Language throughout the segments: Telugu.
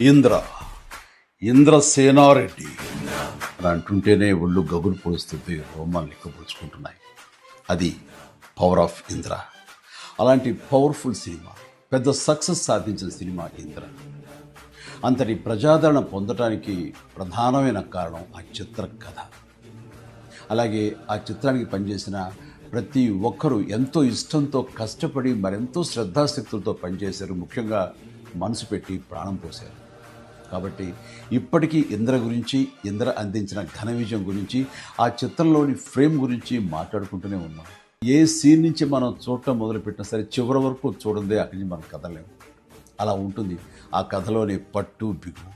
ఇంద్ర ఇంద్రసేనారెడ్డి అని అంటుంటేనే ఒళ్ళు గగులు పొడుస్తుంది, రోమాలు లెక్కపరుచుకుంటున్నాయి. అది పవర్ ఆఫ్ ఇంద్ర. అలాంటి పవర్ఫుల్ సినిమా, పెద్ద సక్సెస్ సాధించిన సినిమా ఇంద్ర. అంతటి ప్రజాదరణ పొందటానికి ప్రధానమైన కారణం ఆ చిత్ర కథ. అలాగే ఆ చిత్రానికి పనిచేసిన ప్రతి ఒక్కరూ ఎంతో ఇష్టంతో కష్టపడి మరెంతో శ్రద్ధాశక్తులతో పనిచేశారు. ముఖ్యంగా మనసు పెట్టి ప్రాణం పోశారు. కాబట్టి ఇప్పటికీ ఇంద్ర గురించి, ఇంద్ర అందించిన ఘన విజయం గురించి, ఆ చిత్రంలోని ఫ్రేమ్ గురించి మాట్లాడుకుంటూనే ఉన్నాం. ఏ సీన్ నుంచి మనం చూడటం మొదలుపెట్టినా సరే చివరి వరకు చూడందే అక్కడి నుంచి మనం కదలేము. అలా ఉంటుంది ఆ కథలోని పట్టు బిగు.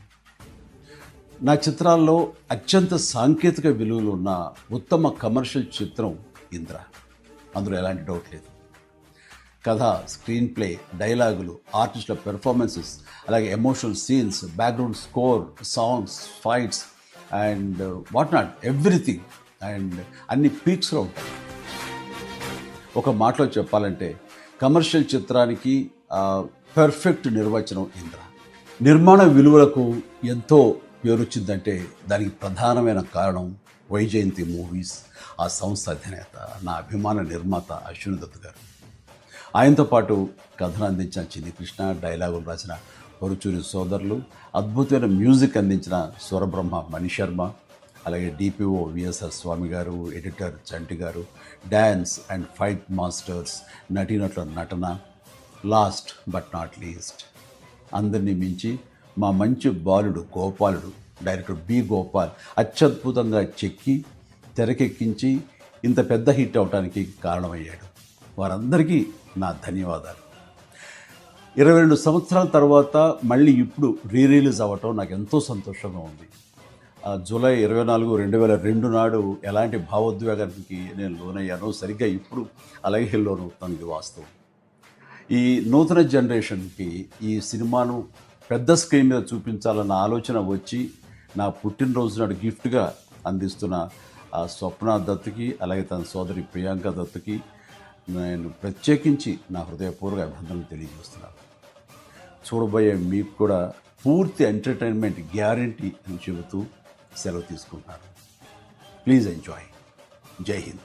నా చిత్రాల్లో అత్యంత సాంకేతిక విలువలు ఉన్న ఉత్తమ కమర్షియల్ చిత్రం ఇంద్ర. అందులో ఎలాంటి డౌట్ లేదు. కథ, స్క్రీన్ ప్లే, డైలాగులు, ఆర్టిస్టుల పెర్ఫార్మెన్సెస్, అలాగే emotional scenes, background score, songs, fights and what not, everything. And అన్ని పీక్స్లో ఉంటాయి. ఒక మాటలో చెప్పాలంటే కమర్షియల్ చిత్రానికి పర్ఫెక్ట్ నిర్వచనం ఇంద్ర. నిర్మాణ విలువలకు ఎంతో పేరొచ్చిందంటే దానికి ప్రధానమైన కారణం వైజయంతి మూవీస్, ఆ సంస్థ అధినేత, నా అభిమాన నిర్మాత అశ్విని దత్ గారు. ఆయనతో పాటు కథను అందించిన చిన్ని కృష్ణ, డైలాగులు రాసిన పరుచూరి సోదరులు, అద్భుతమైన మ్యూజిక్ అందించిన స్వరబ్రహ్మ మణిశర్మ, అలాగే డిపిఓ విఎస్ఆర్ స్వామి గారు, ఎడిటర్ చంటి గారు, డ్యాన్స్ అండ్ ఫైట్ మాస్టర్స్, నటీనటుల నటన, లాస్ట్ బట్ నాట్ లీస్ట్ అందరినీ మించి మా మంచి బాలుడు గోపాలుడు, డైరెక్టర్ బి గోపాల్ అత్యద్భుతంగా చెక్కి తెరకెక్కించి ఇంత పెద్ద హిట్ అవడానికి కారణమయ్యాడు. వారందరికీ నా ధన్యవాదాలు. 22 సంవత్సరాల తర్వాత మళ్ళీ ఇప్పుడు రిలీజ్ అవ్వటం నాకు ఎంతో సంతోషంగా ఉంది. జూలై 24, 2002 నాడు ఎలాంటి భావోద్వేగానికి నేను లోనయ్యానో సరిగ్గా ఇప్పుడు అలాగే లోనవుతాను. ఇది వాస్తవం. ఈ నూతన జనరేషన్కి ఈ సినిమాను పెద్ద స్క్రీన్ మీద చూపించాలన్న ఆలోచన వచ్చి నా పుట్టినరోజు నాడు గిఫ్ట్గా అందిస్తున్న ఆ స్వప్న దత్తుకి, అలాగే తన సోదరి ప్రియాంక దత్తుకి నేను ప్రత్యేకించి నా హృదయపూర్వక అభినందనలు తెలియజేస్తున్నాను. చూడబోయే మీకు కూడా పూర్తి ఎంటర్టైన్మెంట్ గ్యారంటీ అని చెబుతూ సెలవు తీసుకుంటున్నాను. Please enjoy. జై హింద్.